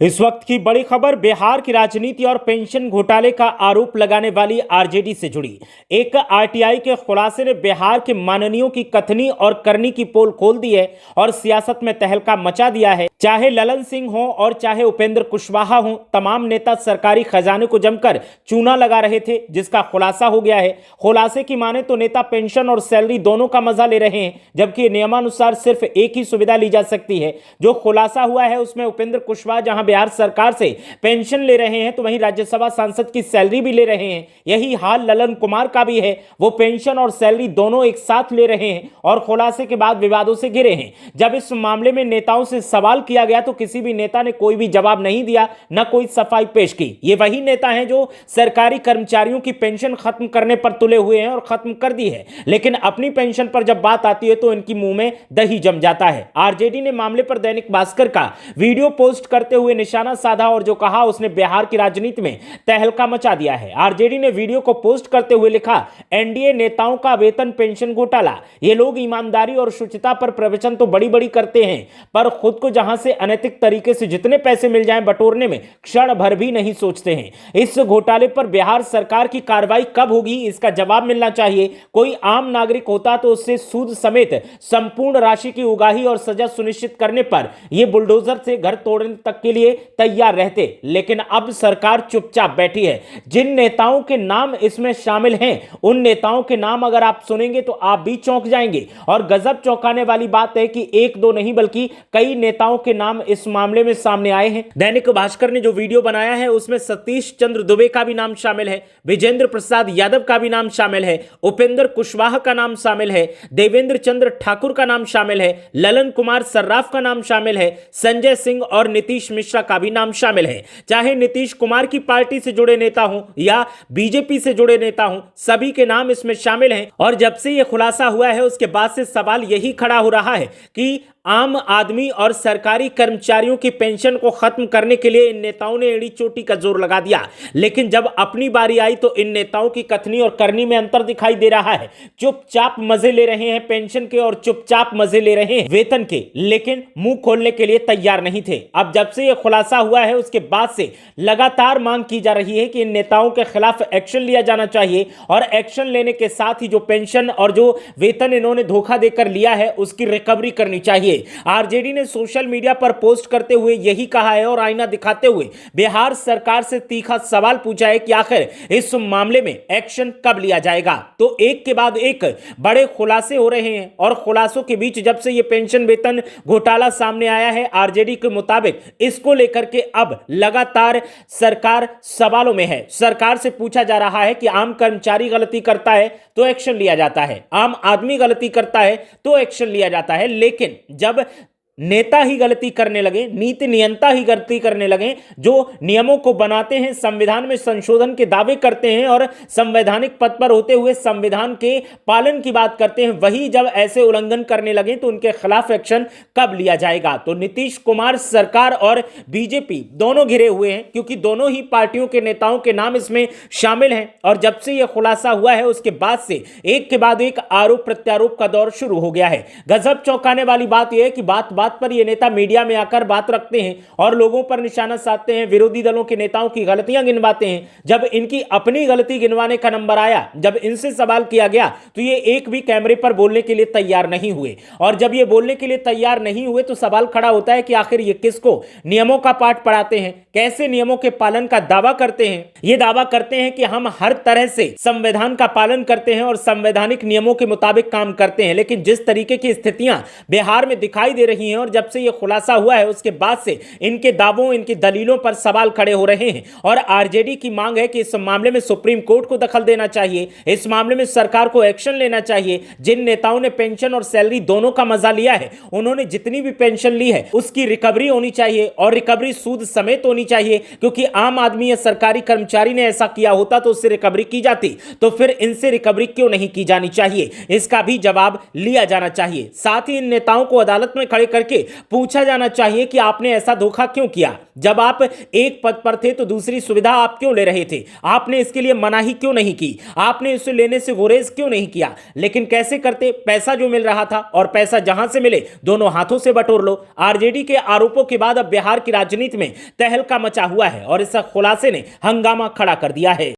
इस वक्त की बड़ी खबर बिहार की राजनीति और पेंशन घोटाले का आरोप लगाने वाली आरजेडी से जुड़ी। एक आरटीआई के खुलासे ने बिहार के माननीयों की कथनी और करनी की पोल खोल दी है और सियासत में तहलका मचा दिया है। चाहे ललन सिंह हो और चाहे उपेंद्र कुशवाहा हो, तमाम नेता सरकारी खजाने को जमकर चूना लगा रहे थे, जिसका खुलासा हो गया है। खुलासे की माने तो नेता पेंशन और सैलरी दोनों का मजा ले रहे हैं, जबकि नियमानुसार सिर्फ एक ही सुविधा ली जा सकती है। जो खुलासा हुआ है उसमें उपेंद्र कुशवाहा जहां बिहार सरकार से पेंशन ले रहे हैं तो वहीं राज्यसभा सांसद की सैलरी भी ले रहे हैं। यही हाल ललन कुमार का भी है, वो पेंशन और सैलरी दोनों एक साथ ले रहे हैं और खुलासे के बाद विवादों से घिरे हैं। जब इस मामले में नेताओं से सवाल किया गया तो किसी भी नेता ने कोई भी जवाब नहीं दिया, न कोई सफाई पेश की। ये वही नेता हैं जो सरकारी कर्मचारियों की पेंशन खत्म करने पर तुले हुए हैं और खत्म कर दी है, लेकिन अपनी पेंशन पर जब बात आती है तो इनकी मुंह में दही जम जाता है। आरजेडी ने मामले पर दैनिक भास्कर का वीडियो पोस्ट करते हुए निशाना साधा और जो कहा उसने बिहार की राजनीति में तहलका मचा दिया है। आरजेडी ने वीडियो को पोस्ट करते हुए लिखा, एनडीए नेताओं का वेतन पेंशन घोटाला। ये लोग ईमानदारी और शुचिता पर प्रवचन तो बड़ी बड़ी करते हैं, पर खुद को जहां से अनैतिक तरीके से जितने पैसे मिल जाएं बटोरने में क्षण भर भी नहीं सोचते हैं। इस घोटाले पर बिहार सरकार की कार्रवाई कब होगी, इसका जवाब मिलना चाहिए। कोई आम नागरिक होता तो उससे सूद समेत संपूर्ण राशि की उगाही और सजा सुनिश्चित करने पर यह बुलडोजर से घर तोड़ने तक के लिए तैयार रहते, लेकिन अब सरकार चुपचाप बैठी है। जिन नेताओं के नाम इसमें शामिल हैं, उन नेताओं के नाम अगर आप सुनेंगे तो आप भी चौंक जाएंगे। और गजब चौंकाने वाली बात है कि एक दो नहीं बल्कि कई नेताओं के नाम इस मामले में सामने आए हैं। दैनिक भास्कर ने जो वीडियो बनाया है उसमें सतीश चंद्र दुबे का भी नाम शामिल है, विजेंद्र प्रसाद यादव का भी नाम शामिल है, उपेंद्र कुशवाहा का नाम शामिल है, देवेंद्र चंद्र ठाकुर का नाम शामिल है, ललन कुमार सर्राफ का नाम शामिल है, संजय सिंह और नीतीश मिश्रा का भी नाम शामिल है। चाहे नीतीश कुमार की पार्टी से जुड़े नेता हों या बीजेपी से जुड़े नेता हों, सभी के नाम इसमें शामिल हैं। और जब से यह खुलासा हुआ है उसके बाद से सवाल यही खड़ा हो रहा है कि आम आदमी और सरकारी कर्मचारियों की पेंशन को खत्म करने के लिए इन नेताओं ने एड़ी चोटी का जोर लगा दिया, लेकिन जब अपनी बारी आई तो इन नेताओं की कथनी और करनी में अंतर दिखाई दे रहा है। चुपचाप मजे ले रहे हैं पेंशन के और चुपचाप मजे ले रहे हैं वेतन के, लेकिन मुंह खोलने के लिए तैयार नहीं थे। अब जब से यह खुलासा हुआ है उसके बाद से लगातार मांग की जा रही है कि इन नेताओं के खिलाफ एक्शन लिया जाना चाहिए और एक्शन लेने के साथ ही जो पेंशन और जो वेतन इन्होंने धोखा देकर लिया है उसकी रिकवरी करनी चाहिए। आरजेडी ने सोशल मीडिया पर पोस्ट करते हुए यही कहा है और आईना दिखाते हुए बिहार सरकार से तीखा सवाल पूछा है कि आखिर इस मामले में एक्शन कब लिया जाएगा। तो एक के बाद एक बड़े खुलासे हो रहे हैं और खुलासों के बीच जब से यह पेंशन वेतन घोटाला सामने आया है, आरजेडी के मुताबिक इसको लेकर के अब लगातार सरकार सवालों में है। सरकार से पूछा जा रहा है कि आम कर्मचारी गलती करता है तो एक्शन लिया जाता है, आम आदमी गलती करता है तो एक्शन लिया जाता है, लेकिन जब नेता ही गलती करने लगे, नीति नियंता ही गलती करने लगे, जो नियमों को बनाते हैं, संविधान में संशोधन के दावे करते हैं और संवैधानिक पद पर होते हुए संविधान के पालन की बात करते हैं, वही जब ऐसे उल्लंघन करने लगे तो उनके खिलाफ एक्शन कब लिया जाएगा। तो नीतीश कुमार सरकार और बीजेपी दोनों घिरे हुए हैं, क्योंकि दोनों ही पार्टियों के नेताओं के नाम इसमें शामिल हैं। और जब से यह खुलासा हुआ है उसके बाद से एक के बाद एक आरोप प्रत्यारोप का दौर शुरू हो गया है। गजब चौंकाने वाली बात यह है कि बात पर ये नेता मीडिया में आकर बात रखते हैं और लोगों पर निशाना साधते हैं, विरोधी दलों के नेताओं की गलतियां गिनवाते हैं। जब इनकी अपनी गलती गिनवाने का नंबर आया, जब इनसे सवाल किया गया तो ये एक भी कैमरे पर बोलने के लिए तैयार नहीं हुए। और जब ये बोलने के लिए तैयार नहीं हुए तो सवाल खड़ा होता है कि आखिर ये किसको नियमों का पाठ पढ़ाते हैं, कैसे नियमों के पालन का दावा करते हैं। ये दावा करते हैं कि हम हर तरह से संविधान का पालन करते हैं और संवैधानिक नियमों के मुताबिक काम करते हैं, लेकिन जिस तरीके की स्थितियां बिहार में दिखाई दे रही हैं और जब से यह खुलासा हुआ है उसके बाद से इनके दावों, इनकी दलीलों पर सवाल खड़े हो रहे हैं। और आरजेडी की मांग है कि इस मामले में सुप्रीम कोर्ट को दखल देना चाहिए, इस मामले में सरकार को एक्शन लेना चाहिए। जिन नेताओं ने पेंशन और सैलरी दोनों का मजा लिया है, उन्होंने जितनी भी पेंशन ली है उसकी रिकवरी होनी चाहिए और रिकवरी सूद समेत होनी चाहिए, क्योंकि आम आदमी या सरकारी कर्मचारी ने ऐसा किया होता तो उससे रिकवरी की जाती, तो फिर इनसे रिकवरी क्यों नहीं की जानी चाहिए, इसका भी जवाब लिया जाना चाहिए। साथ ही इन नेताओं को अदालत में खड़े करके करके पूछा जाना चाहिए कि आपने ऐसा धोखा क्यों किया। जब आप एक पद पर थे तो दूसरी सुविधा आप क्यों ले रहे थे? आपने इसके लिए मनाही क्यों नहीं की? आपने इसे लेने से गुरेज क्यों नहीं किया? लेकिन कैसे करते? पैसा जो मिल रहा था और पैसा जहां से मिले दोनों हाथों से बटोर लो। आरजेडी के आरोपों के बाद अब बिहार की राजनीति में तहलका मचा हुआ है और इस खुलासे ने हंगामा खड़ा कर दिया है।